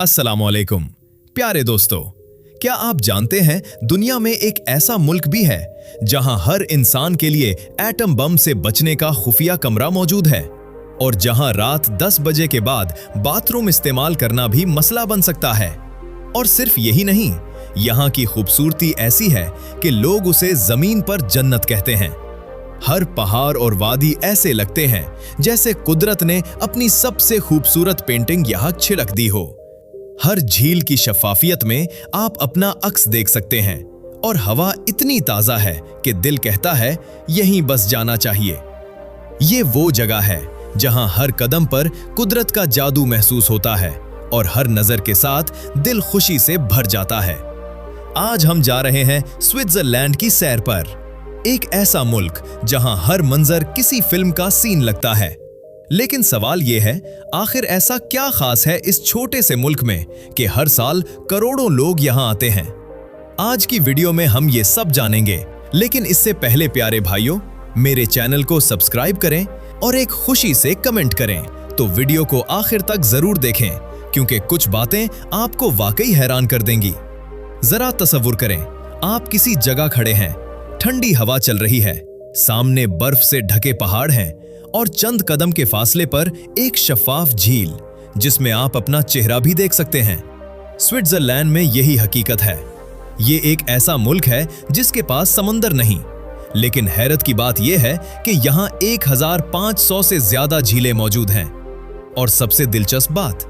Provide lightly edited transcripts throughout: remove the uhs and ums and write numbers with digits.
अस्सलामुअलैकुम प्यारे दोस्तों, क्या आप जानते हैं दुनिया में एक ऐसा मुल्क भी है जहां हर इंसान के लिए एटम बम से बचने का खुफिया कमरा मौजूद है और जहां रात 10 बजे के बाद बाथरूम इस्तेमाल करना भी मसला बन सकता है। और सिर्फ यही नहीं, यहां की खूबसूरती ऐसी है कि लोग उसे जमीन पर जन्नत कहते हैं। हर पहाड़ और वादी ऐसे लगते हैं जैसे कुदरत ने अपनी सबसे खूबसूरत पेंटिंग यहां छिड़क दी हो। हर झील की शफाफियत में आप अपना अक्स देख सकते हैं और हवा इतनी ताजा है कि दिल कहता है यहीं बस जाना चाहिए। ये वो जगह है जहां हर कदम पर कुदरत का जादू महसूस होता है और हर नजर के साथ दिल खुशी से भर जाता है। आज हम जा रहे हैं स्विट्जरलैंड की सैर पर, एक ऐसा मुल्क जहां हर मंजर किसी फिल्म का सीन लगता है। लेकिन सवाल यह है, आखिर ऐसा क्या खास है इस छोटे से मुल्क में कि हर साल करोड़ों लोग यहां आते हैं। आज की वीडियो में हम ये सब जानेंगे, लेकिन इससे पहले प्यारे भाइयों, मेरे चैनल को सब्सक्राइब करें और एक खुशी से कमेंट करें। तो वीडियो को आखिर तक जरूर देखें क्योंकि कुछ बातें आपको वाकई हैरान कर देंगी। जरा तसव्वुर करें, आप किसी जगह खड़े हैं, ठंडी हवा चल रही है, सामने बर्फ से ढके पहाड़ हैं और चंद कदम के फासले पर एक शफाफ झील जिसमें आप अपना चेहरा भी देख सकते हैं। स्विट्जरलैंड में यही हकीकत है। ये एक ऐसा मुल्क है जिसके पास समंदर नहीं, लेकिन हैरत की बात यह है कि यहाँ 1500 से ज्यादा झीलें मौजूद हैं। और सबसे दिलचस्प बात,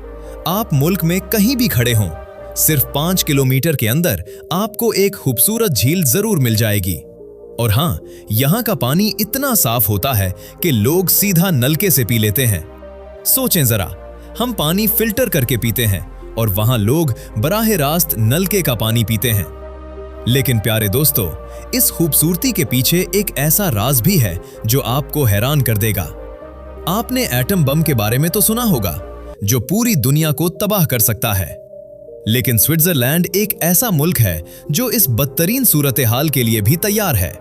आप मुल्क में कहीं भी खड़े हों, सिर्फ 5 किलोमीटर के अंदर आपको एक खूबसूरत झील जरूर मिल जाएगी। और हाँ, यहाँ का पानी इतना साफ होता है कि लोग सीधा नलके से पी लेते हैं। सोचें जरा, हम पानी फिल्टर करके पीते हैं और वहाँ लोग बराह रास्त नलके का पानी पीते हैं। लेकिन प्यारे दोस्तों, इस खूबसूरती के पीछे एक ऐसा राज भी है जो आपको हैरान कर देगा। आपने एटम बम के बारे में तो सुना होगा, जो पूरी दुनिया को तबाह कर सकता है। लेकिन स्विट्जरलैंड एक ऐसा मुल्क है जो इस बदतरीन सूरत हाल के लिए भी तैयार है।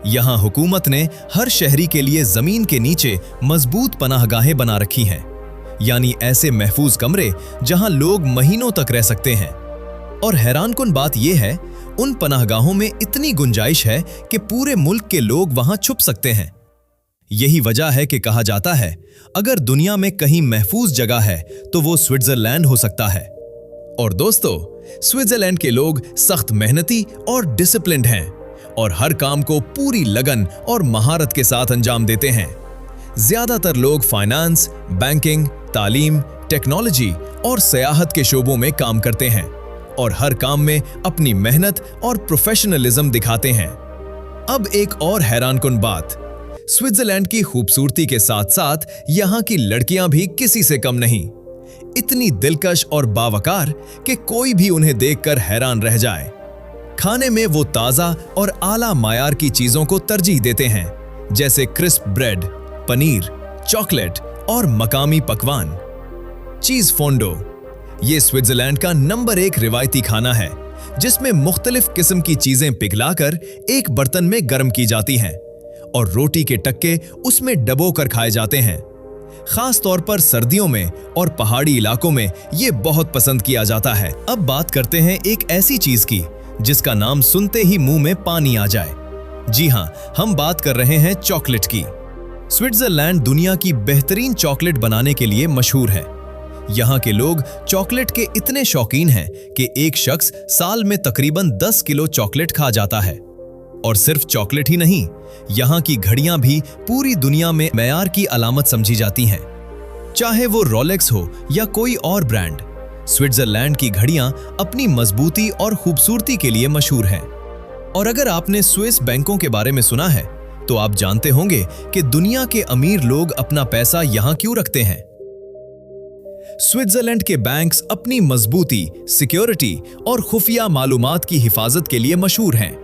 यहाँ हुकूमत ने हर शहरी के लिए जमीन के नीचे मजबूत पनाहगाहें बना रखी हैं, यानी ऐसे महफूज कमरे जहाँ लोग महीनों तक रह सकते हैं। और हैरानकुन बात यह है, उन पनाहगाहों में इतनी गुंजाइश है कि पूरे मुल्क के लोग वहां छुप सकते हैं। यही वजह है कि कहा जाता है, अगर दुनिया में कहीं महफूज जगह है तो वो स्विट्जरलैंड हो सकता है। और दोस्तों, स्विट्जरलैंड के लोग सख्त मेहनती और डिसिप्लिन्ड हैं और हर काम को पूरी लगन और महारत के साथ अंजाम देते हैं। ज्यादातर लोग फाइनेंस, बैंकिंग, तालीम, टेक्नोलॉजी और सयाहत के शोबों में काम करते हैं और हर काम में अपनी मेहनत और प्रोफेशनलिज्म दिखाते हैं। अब एक और हैरानकुन बात, स्विट्जरलैंड की खूबसूरती के साथ साथ यहाँ की लड़कियां भी किसी से कम नहीं। इतनी दिलकश और बावकार कि कोई भी उन्हें देखकर हैरान रह जाए। खाने में वो ताजा और आला मायार की चीजों को तरजीह देते हैं, जैसे क्रिस्प ब्रेड, पनीर, चॉकलेट और मकामी पकवान। चीज फोंडो ये स्विट्जरलैंड का नंबर 1 रिवायती खाना है, जिसमें मुख्तलिफ किस्म की चीजें पिघलाकर एक बर्तन में गर्म की जाती हैं और रोटी के टक्के उसमें डबो कर खाए जाते हैं। खास तौर पर सर्दियों में और पहाड़ी इलाकों में ये बहुत पसंद किया जाता है। अब बात करते हैं एक ऐसी चीज की जिसका नाम सुनते ही मुंह में पानी आ जाए। जी हां, हम बात कर रहे हैं चॉकलेट की। स्विट्जरलैंड दुनिया की बेहतरीन चॉकलेट बनाने के लिए मशहूर है। यहाँ के लोग चॉकलेट के इतने शौकीन हैं कि एक शख्स साल में तकरीबन 10 किलो चॉकलेट खा जाता है। और सिर्फ चॉकलेट ही नहीं, यहाँ की घड़ियां भी पूरी दुनिया में मेयार की अलामत समझी जाती हैं। चाहे वो रोलेक्स हो या कोई और ब्रांड, स्विट्जरलैंड की घड़ियां अपनी मजबूती और खूबसूरती के लिए मशहूर हैं। और अगर आपने स्विस बैंकों के बारे में सुना है तो आप जानते होंगे कि दुनिया के अमीर लोग अपना पैसा यहां क्यों रखते हैं। स्विट्जरलैंड के बैंक्स अपनी मजबूती, सिक्योरिटी और खुफिया मालूमात की हिफाजत के लिए मशहूर हैं।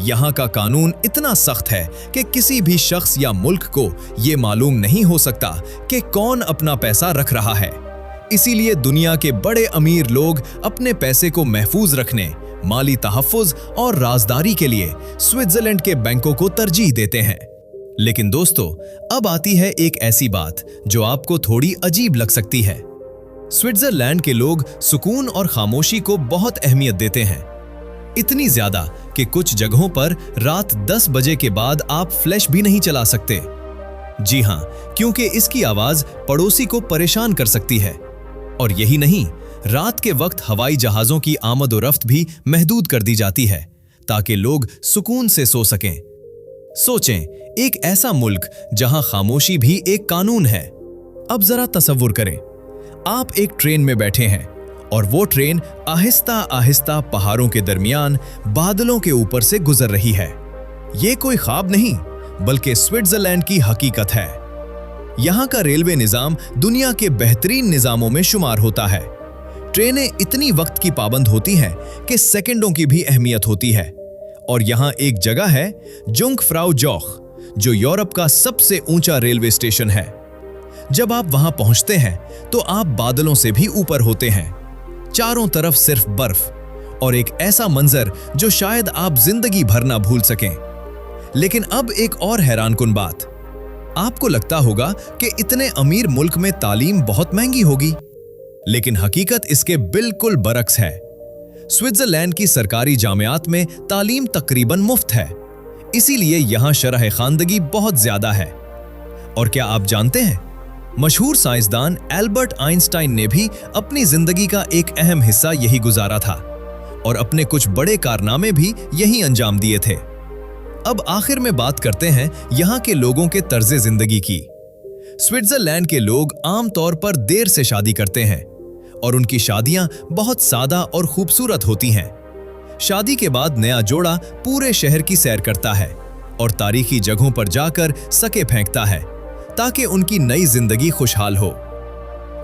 यहाँ का कानून इतना सख्त है कि किसी भी शख्स या मुल्क को ये मालूम नहीं हो सकता कि कौन अपना पैसा रख रहा है। इसीलिए दुनिया के बड़े अमीर लोग अपने पैसे को महफूज रखने, माली तहफ़्फ़ुज़ और राजदारी के लिए स्विट्जरलैंड के बैंकों को तरजीह देते हैं। लेकिन दोस्तों, अब आती है एक ऐसी बात जो आपको थोड़ी अजीब लग सकती है। स्विट्जरलैंड के लोग सुकून और खामोशी को बहुत अहमियत देते हैं, इतनी ज्यादा कि कुछ जगहों पर रात 10 बजे के बाद आप फ्लैश भी नहीं चला सकते। जी हां, क्योंकि इसकी आवाज पड़ोसी को परेशान कर सकती है। और यही नहीं, रात के वक्त हवाई जहाजों की आमद-ओ-रफ्त भी महदूद कर दी जाती है ताकि लोग सुकून से सो सकें। सोचें, एक ऐसा मुल्क जहां खामोशी भी एक कानून है। अब जरा तसव्वुर करें, आप एक ट्रेन में बैठे हैं और वो ट्रेन आहिस्ता आहिस्ता पहाड़ों के दरमियान बादलों के ऊपर से गुजर रही है। ये कोई ख्वाब नहीं, बल्कि स्विट्जरलैंड की हकीकत है। यहाँ का रेलवे निजाम दुनिया के बेहतरीन निजामों में शुमार होता है। ट्रेनें इतनी वक्त की पाबंद होती हैं कि सेकंडों की भी अहमियत होती है। और यहाँ एक जगह है, जुंगफ्राउ जॉख, जो यूरोप का सबसे ऊंचा रेलवे स्टेशन है। जब आप वहां पहुंचते हैं तो आप बादलों से भी ऊपर होते हैं। चारों तरफ सिर्फ बर्फ और एक ऐसा मंजर जो शायद आप जिंदगी भर ना भूल सकें। लेकिन अब एक और हैरानकुन बात, आपको लगता होगा कि इतने अमीर मुल्क में तालीम बहुत महंगी होगी, लेकिन हकीकत इसके बिल्कुल बरक्स है। स्विट्जरलैंड की सरकारी जामियात में तालीम तकरीबन मुफ्त है, इसीलिए यहां शरह खानदगी बहुत ज्यादा है। और क्या आप जानते हैं, मशहूर साइंसदान एल्बर्ट आइंस्टाइन ने भी अपनी जिंदगी का एक अहम हिस्सा यही गुजारा था और अपने कुछ बड़े कारनामे भी यही अंजाम दिए थे। अब आखिर में बात करते हैं यहाँ के लोगों के तर्जे जिंदगी की। स्विट्जरलैंड के लोग आमतौर पर देर से शादी करते हैं और उनकी शादियां बहुत सादा और खूबसूरत होती हैं। शादी के बाद नया जोड़ा पूरे शहर की सैर करता है और तारीखी जगहों पर जाकर सके फेंकता है ताकि उनकी नई जिंदगी खुशहाल हो।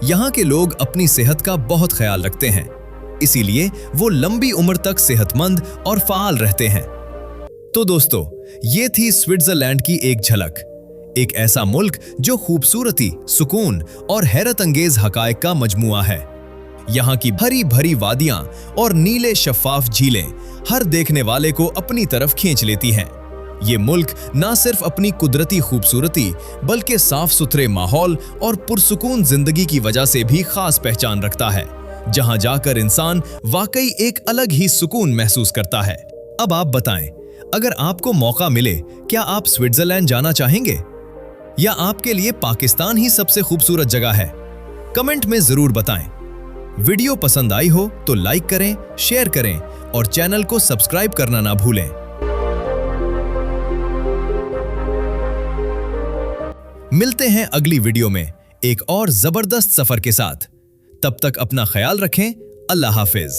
यहाँ के लोग अपनी सेहत का बहुत ख्याल रखते हैं, इसीलिए वो लंबी उम्र तक सेहतमंद और फाल रहते हैं। तो दोस्तों, ये थी स्विट्जरलैंड की एक झलक, एक ऐसा मुल्क जो खूबसूरती, सुकून और हैरत अंगेज हकायक का मजमुआ है। यहाँ की भरी भरी वादियां और नीले शफाफ झीलें हर देखने वाले को अपनी तरफ खींच लेती हैं। ये मुल्क ना सिर्फ अपनी कुदरती खूबसूरती बल्कि साफ सुथरे माहौल और पुरसुकून जिंदगी की वजह से भी खास पहचान रखता है, जहां जाकर इंसान वाकई एक अलग ही सुकून महसूस करता है। अब आप बताएं, अगर आपको मौका मिले, क्या आप स्विट्जरलैंड जाना चाहेंगे या आपके लिए पाकिस्तान ही सबसे खूबसूरत जगह है? कमेंट में जरूर बताएं। वीडियो पसंद आई हो तो लाइक करें, शेयर करें और चैनल को सब्सक्राइब करना ना भूलें। मिलते हैं अगली वीडियो में एक और जबरदस्त सफर के साथ। तब तक अपना ख्याल रखें। अल्लाह हाफिज।